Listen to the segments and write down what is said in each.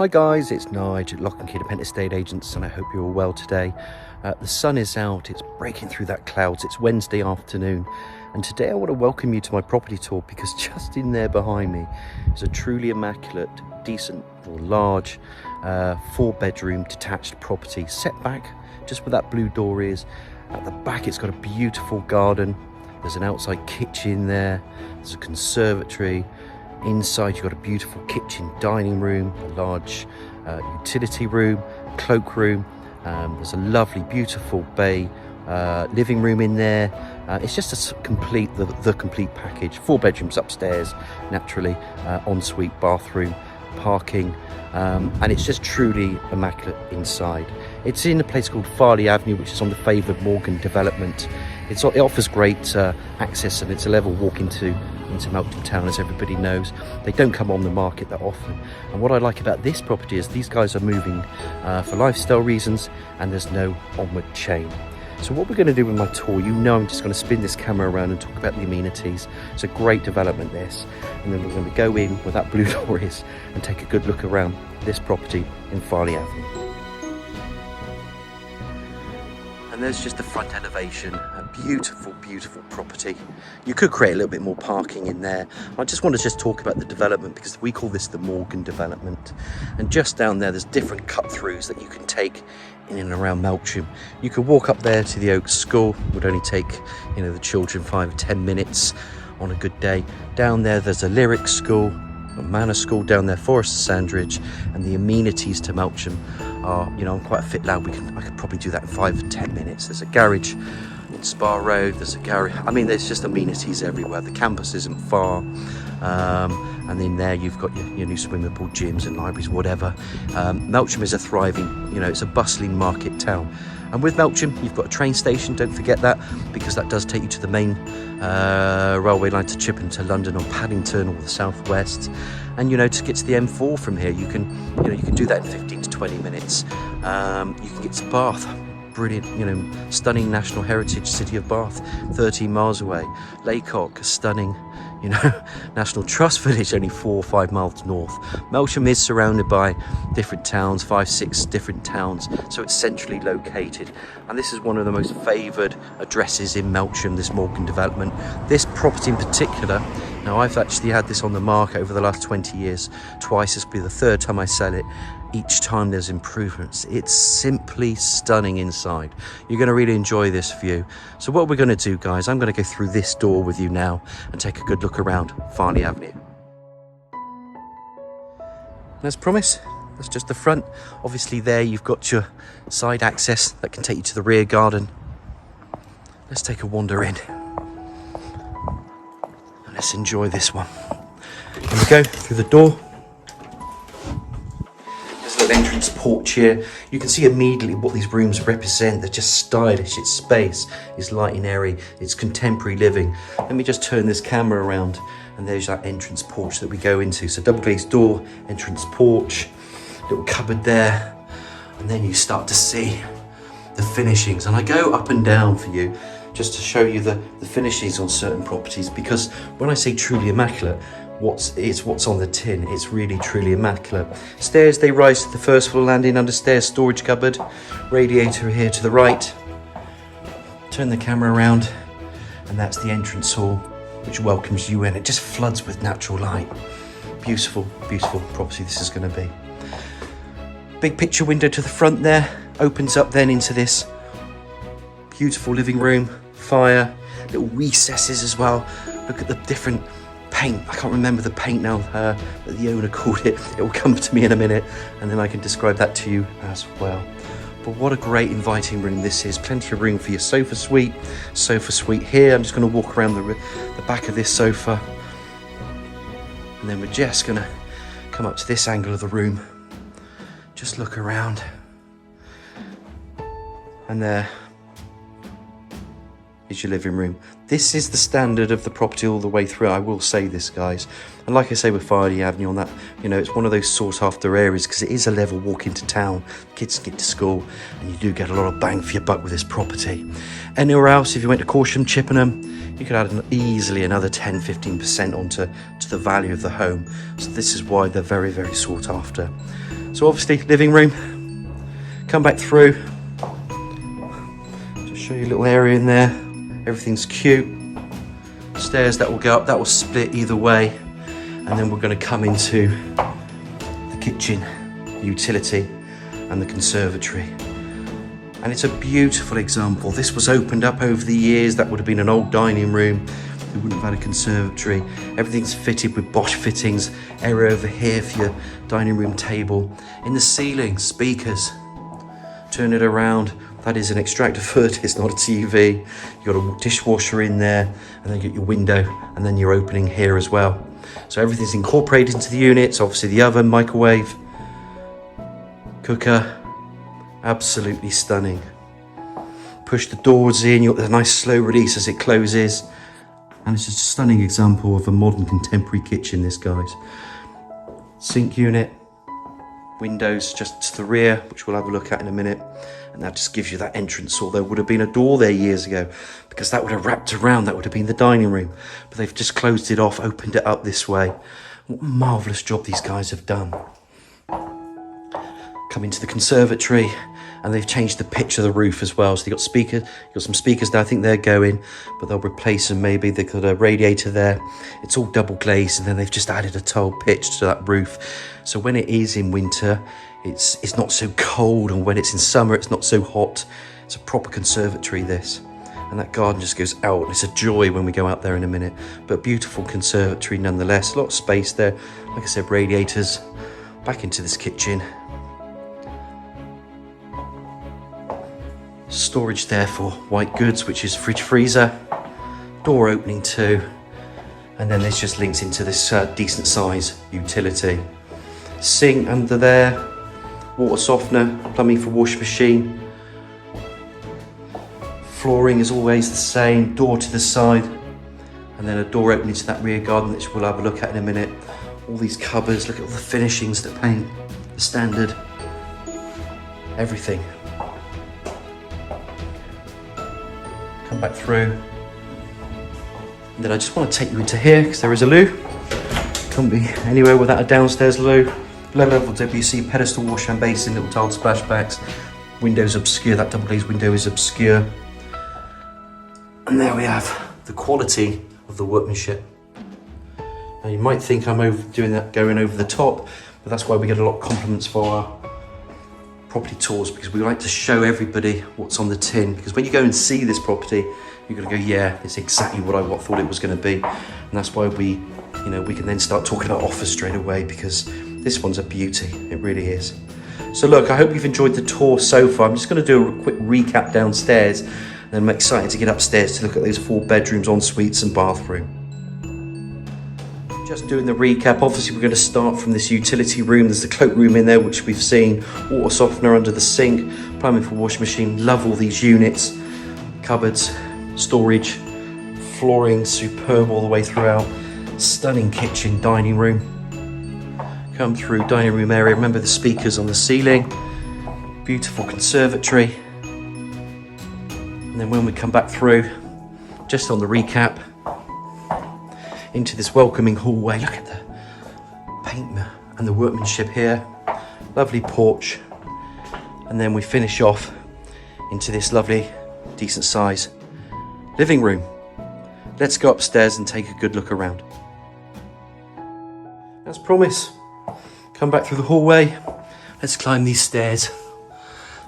Hi guys, it's Nigel at Lock and Key Independent Estate Agents, and I hope you're all well today. The sun is out, it's breaking through that clouds, it's Wednesday afternoon, and today I want to welcome you to my property tour because just in there behind me is a truly immaculate, decent or large 4-bedroom detached property set back just where that blue door is. At the back it's got a beautiful garden, there's an outside kitchen there, there's a conservatory. Inside you've got a beautiful kitchen, dining room, a large utility room, cloakroom. There's a lovely, beautiful bay living room in there. It's just a complete, the complete package. 4 bedrooms upstairs, naturally, ensuite bathroom, parking, and it's just truly immaculate inside. It's in a place called Farleigh Avenue, which is on the favoured Morgan development. It offers great access, and it's a level walk into Melksham town, as everybody knows. They don't come on the market that often, and what I like about this property is these guys are moving for lifestyle reasons, and there's no onward chain. So what we're going to do with my tour, I'm just going to spin this camera around and talk about the amenities. It's a great development, this, and then we're going to go in where that blue door is and take a good look around this property in Farleigh Avenue. And there's just the front elevation, a beautiful, beautiful property. You could create a little bit more parking in there. I just want to talk about the development because we call this the Morgan development. And just down there, there's different cut-throughs that you can take in and around Melksham. You could walk up there to the Oak School. It would only take, the children 5 or 10 minutes on a good day. Down there's a lyric school, a manor school down there, Forest Sandridge, and the amenities to Melksham are, I'm quite a fit lad. I could probably do that in 5 or 10 minutes. There's a garage in Spa Road. There's a garage. There's just amenities everywhere. The campus isn't far, and in there you've got your new swimming pool, gyms and libraries, whatever. Melksham is a thriving, it's a bustling market town. And with Melksham, you've got a train station, don't forget that, because that does take you to the main railway line to Chipping to London or Paddington or the southwest. And to get to the M4 from here, you can do that in 15 to 20 minutes. You can get to Bath, brilliant, stunning national heritage city of Bath, 13 miles away. Laycock, a stunning, National Trust village, only 4 or 5 miles north. Melksham is surrounded by different towns, 5, 6 different towns, so it's centrally located. And this is one of the most favoured addresses in Melksham, this Morgan development. This property in particular, now I've actually had this on the market over the last 20 years, twice. This will be the 3rd time I sell it. Each time there's improvements. It's simply stunning inside. You're going to really enjoy this view. So what we're going to do, guys, I'm going to go through this door with you now and take a good look around Farleigh Avenue. And as promised, that's just the front. Obviously there you've got your side access that can take you to the rear garden. Let's take a wander in. And let's enjoy this one. Here we go, through the door. Entrance porch here. You can see immediately what these rooms represent. They're just stylish, it's space, it's light and airy, it's contemporary living. Let me just turn this camera around, and there's that entrance porch that we go into. So double glazed door, entrance porch, little cupboard there, and then you start to see the finishings. And I go up and down for you just to show you the finishings on certain properties, because when I say truly immaculate, it's what's on the tin. It's really truly immaculate. Stairs, they rise to the first floor landing, under stairs storage cupboard, radiator here to the right. Turn the camera around, and that's the entrance hall which welcomes you in. It just floods with natural light. Beautiful, beautiful property this is going to be. Big picture window to the front there, opens up then into this beautiful living room, fire, little recesses as well. Look at the different paint. I can't remember the paint now that the owner called it. It will come to me in a minute, and then I can describe that to you as well. But what a great inviting room this is. Plenty of room for your sofa suite here. I'm just going to walk around the back of this sofa, and then we're just going to come up to this angle of the room, just look around, and there is your living room. This is the standard of the property all the way through. I will say this, guys. And like I say with Farleigh Avenue on that, it's one of those sought after areas because it is a level walk into town. Kids get to school, and you do get a lot of bang for your buck with this property. Anywhere else, if you went to Corsham, Chippenham, you could add easily another 10-15% onto the value of the home. So this is why they're very, very sought after. So obviously, living room. Come back through. Just show you a little area in there. Everything's cute. Stairs that will go up, that will split either way. And then we're going to come into the kitchen, utility, and the conservatory. And it's a beautiful example. This was opened up over the years. That would have been an old dining room. We wouldn't have had a conservatory. Everything's fitted with Bosch fittings. Area over here for your dining room table. In the ceiling, speakers. Turn it around. That is an extractor hood, it's not a TV. You've got a dishwasher in there, and then you get your window, and then your opening here as well. So everything's incorporated into the units. Obviously the oven, microwave, cooker, absolutely stunning. Push the doors in, you've got a nice slow release as it closes. And it's just a stunning example of a modern contemporary kitchen, this, guys. Sink unit, windows just to the rear, which we'll have a look at in a minute. And that just gives you that entrance, or there would have been a door there years ago, because that would have wrapped around, that would have been the dining room. But they've just closed it off, opened it up this way. What a marvellous job these guys have done. Come into the conservatory, and they've changed the pitch of the roof as well. So they've got speakers, you've got some speakers now, I think they're going, but they'll replace them maybe. They've got a radiator there. It's all double glazed, and then they've just added a tile pitch to that roof. So when it is in winter, it's not so cold, and when it's in summer, it's not so hot. It's a proper conservatory, this. And that garden just goes out, and it's a joy when we go out there in a minute. But beautiful conservatory nonetheless. A lot of space there. Like I said, radiators. Back into this kitchen. Storage there for white goods, which is fridge freezer. Door opening too. And then there's just links into this decent size utility. Sink under there. Water softener, plumbing for washing machine. Flooring is always the same, door to the side, and then a door opening to that rear garden, which we'll have a look at in a minute. All these cupboards, look at all the finishings that paint, the standard, everything. Come back through. And then I just want to take you into here, because there is a loo. Can't be anywhere without a downstairs loo. Low level WC pedestal, wash and basin, little tiled splashbacks. Windows obscure, that double glazed window is obscure. And there we have the quality of the workmanship. Now you might think I'm overdoing that, going over the top, but that's why we get a lot of compliments for our property tours, because we like to show everybody what's on the tin. Because when you go and see this property, you're gonna go, yeah, it's exactly what I thought it was gonna be. And that's why we can then start talking about offers straight away, because this one's a beauty, it really is. So look, I hope you've enjoyed the tour so far. I'm just going to do a quick recap downstairs, and I'm excited to get upstairs to look at those 4 bedrooms, en suites and bathroom. Just doing the recap, obviously we're going to start from this utility room. There's the cloakroom in there, which we've seen, water softener under the sink, plumbing for washing machine. Love all these units, cupboards, storage, flooring, superb all the way throughout. Stunning kitchen, dining room. Come through dining room area, remember the speakers on the ceiling. Beautiful conservatory. And then when we come back through, just on the recap, into this welcoming hallway. Look at the paint and the workmanship here. Lovely porch. And then we finish off into this lovely, decent size living room. Let's go upstairs and take a good look around. As promised, come back through the hallway. Let's climb these stairs.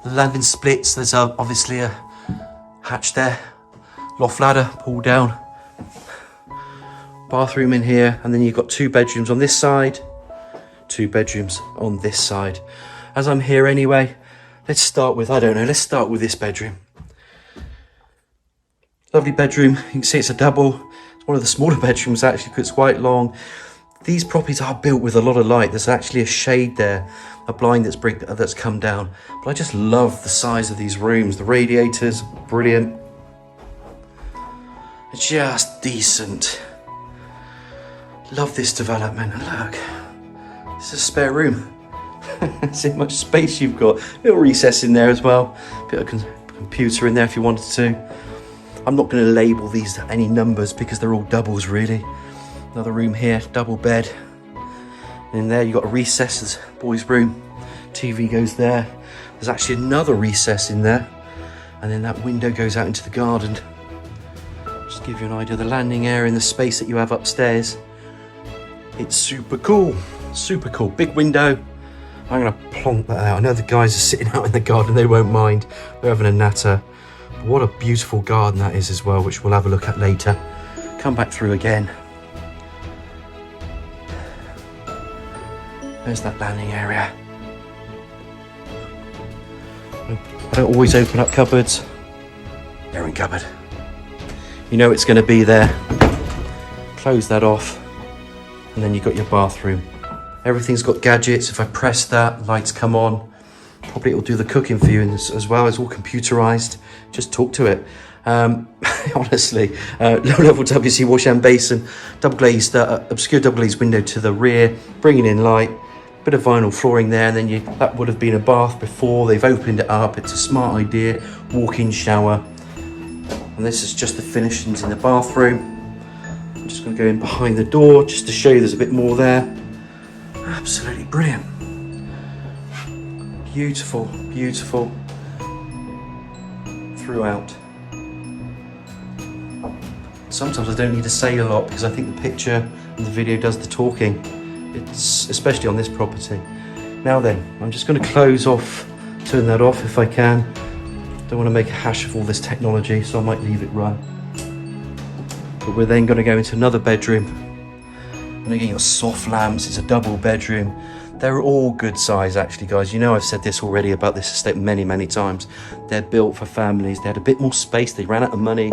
The landing splits. There's obviously a hatch there. Loft ladder, pull down. Bathroom in here. And then you've got 2 bedrooms on this side. 2 bedrooms on this side. As I'm here anyway, let's start with, let's start with this bedroom. Lovely bedroom. You can see it's a double. It's one of the smaller bedrooms actually, because it's quite long. These properties are built with a lot of light. There's actually a shade there, a blind that's come down. But I just love the size of these rooms. The radiators, brilliant. It's just decent. Love this development. And look, it's a spare room. See how much space you've got. Little recess in there as well. Bit of computer in there if you wanted to. I'm not going to label these any numbers because they're all doubles really. Another room here, double bed. And in there you've got a recess, boys' room. TV goes there. There's actually another recess in there. And then that window goes out into the garden. Just to give you an idea of the landing area and the space that you have upstairs. It's super cool. Super cool. Big window. I'm going to plonk that out. I know the guys are sitting out in the garden. They won't mind. They're having a natter. But what a beautiful garden that is as well, which we'll have a look at later. Come back through again. There's that landing area. I don't always open up cupboards. They're in cupboard. You know it's going to be there. Close that off. And then you've got your bathroom. Everything's got gadgets. If I press that, lights come on. Probably it'll do the cooking for you as well. It's all computerized. Just talk to it. Honestly, low level WC wash and basin, double glazed, obscure double glazed window to the rear, bringing in light. Bit of vinyl flooring there, and then that would have been a bath before. They've opened it up. It's a smart idea. Walk-in shower. And this is just the finishings in the bathroom. I'm just going to go in behind the door just to show you there's a bit more there. Absolutely brilliant. Beautiful, beautiful throughout. Sometimes I don't need to say a lot because I think the picture and the video does the talking. It's especially on this property. Now then, I'm just going to close off, turn that off if I can. Don't want to make a hash of all this technology, so I might leave it run. But we're then going to go into another bedroom. And again, your soft lamps. It's a double bedroom. They're all good size, actually, guys. You know I've said this already about this estate many, many times. They're built for families. They had a bit more space. They ran out of money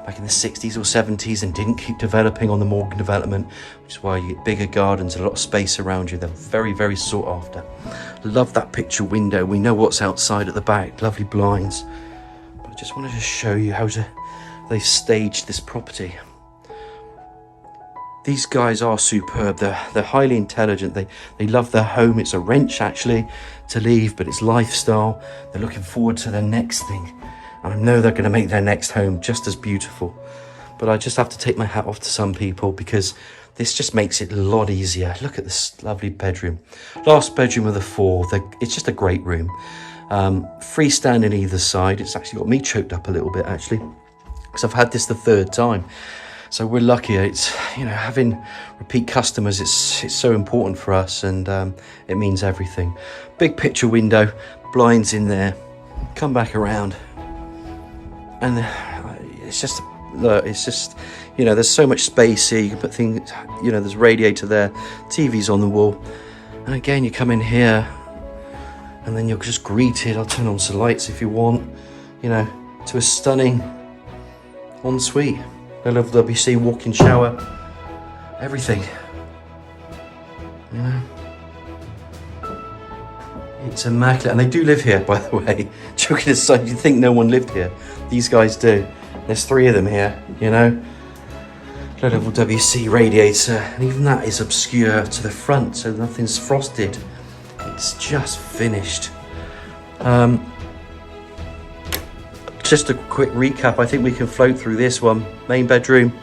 back in the 60s or 70s and didn't keep developing on the Morgan development, which is why you get bigger gardens, a lot of space around you. They're very, very sought after. Love that picture window. We know what's outside at the back. Lovely blinds. But I just wanted to show you how they've staged this property. These guys are superb. They're highly intelligent. They love their home. It's a wrench actually to leave, but it's lifestyle. They're looking forward to their next thing. And I know they're going to make their next home just as beautiful. But I just have to take my hat off to some people because this just makes it a lot easier. Look at this lovely bedroom. Last bedroom of the four. It's just a great room. Freestanding either side. It's actually got me choked up a little bit actually, because I've had this the third time. So we're lucky. It's, you know, having repeat customers, it's so important for us, and it means everything. Big picture window, blinds in there. Come back around. And it's just, you know, there's so much space here. You can put things, you know, there's a radiator there, TV's on the wall. And again, you come in here and then you're just greeted. I'll turn on some lights if you want, you know, to a stunning ensuite. LWC walk-in shower, everything, you know. It's immaculate, and they do live here, by the way. Joking aside, you'd think no one lived here. These guys do. There's 3 of them here, you know. Low-level WC radiator, and even that is obscure to the front, so nothing's frosted. It's just finished. Just a quick recap. I think we can float through this one. Main bedroom.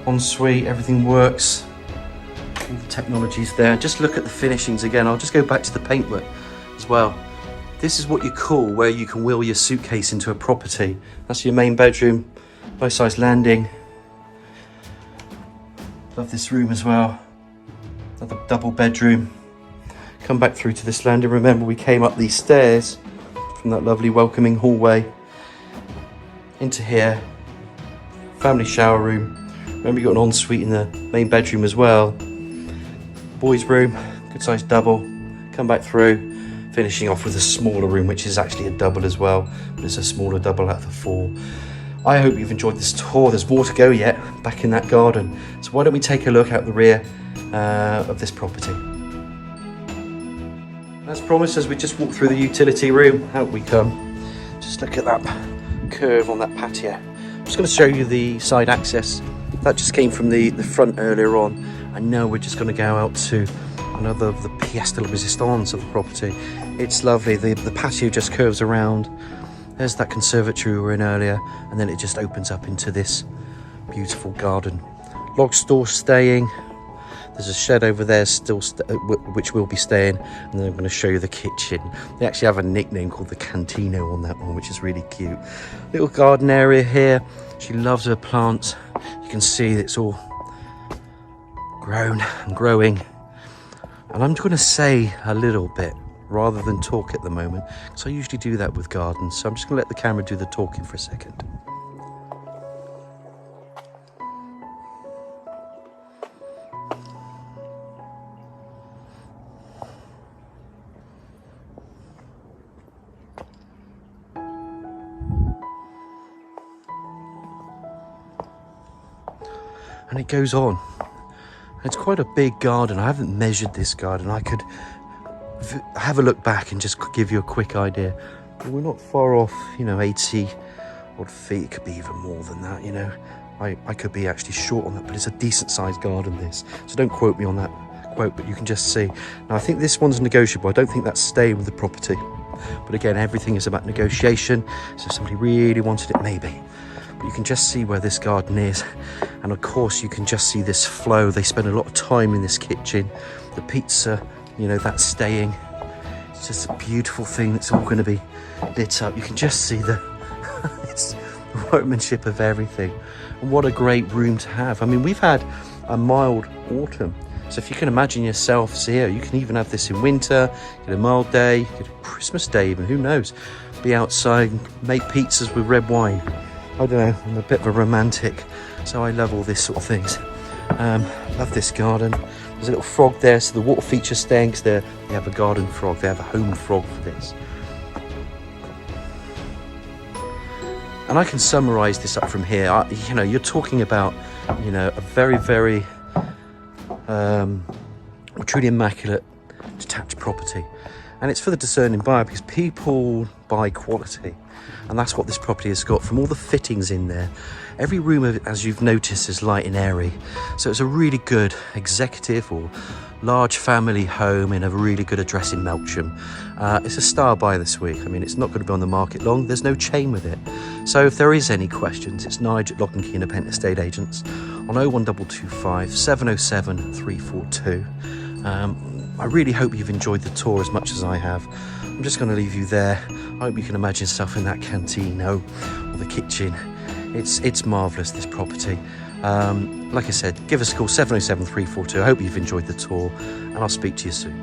Ensuite, everything works. All the technology's there. Just look at the finishings again. I'll just go back to the paintwork as well. This is what you call where you can wheel your suitcase into a property. That's your main bedroom. Nice size landing. Love this room as well. Another double bedroom. Come back through to this landing. Remember, we came up these stairs from that lovely welcoming hallway into here. Family shower room. Remember, you got an ensuite in the main bedroom as well. Boys' room, good sized double. Come back through, finishing off with a smaller room, which is actually a double as well, but it's a smaller double out of the 4. I hope you've enjoyed this tour. There's more to go yet back in that garden. So why don't we take a look out the rear of this property. As promised, as we just walk through the utility room, out we come. Just look at that curve on that patio. I'm just going to show you the side access. That just came from the front earlier on. And now we're just going to go out to another of the pièce de résistance of the property. It's lovely. The patio just curves around. There's that conservatory we were in earlier, and then it just opens up into this beautiful garden. Log store staying. The There's a shed over there still, which we'll be staying, and then I'm going to show you the kitchen. They actually have a nickname called the Cantino on that one, which is really cute. Little garden area here. She loves her plants. You can see it's all grown and growing. And I'm going to say a little bit rather than talk at the moment, because I usually do that with gardens. So I'm just going to let the camera do the talking for a second. And it goes on. It's quite a big garden. I haven't measured this garden. I could have a look back and just give you a quick idea. But we're not far off, 80 odd feet. It could be even more than that, I could be actually short on that, but it's a decent sized garden, this. So don't quote me on that quote, but you can just see. Now, I think this one's negotiable. I don't think that's staying with the property. But again, everything is about negotiation. So if somebody really wanted it, maybe. But you can just see where this garden is. And of course, you can just see this flow. They spend a lot of time in this kitchen. The pizza, that's staying. It's just a beautiful thing that's all going to be lit up. You can just see the workmanship of everything. And what a great room to have. I mean, we've had a mild autumn. So if you can imagine yourselves here, you can even have this in winter, get a mild day, get a Christmas day even, who knows? Be outside, make pizzas with red wine. I don't know, I'm a bit of a romantic, so I love all these sort of things. Love this garden. There's a little frog there, so the water feature staying, because they have a garden frog, they have a home frog for this. And I can summarise this up from here. You're talking about, a very, very truly immaculate detached property. And it's for the discerning buyer, because people buy quality. And that's what this property has got. From all the fittings in there, every room, as you've noticed, is light and airy. So it's a really good executive or large family home in a really good address in Melksham. It's a star buy this week. I mean, it's not going to be on the market long. There's no chain with it. So if there is any questions, it's Nigel at Lock and Key Independent Estate Agents on 01225 707 342. I really hope you've enjoyed the tour as much as I have. I'm just going to leave you there. I hope you can imagine yourself in that canteen or the kitchen. It's marvellous, this property. Like I said, give us a call, 707 342. I hope you've enjoyed the tour, and I'll speak to you soon.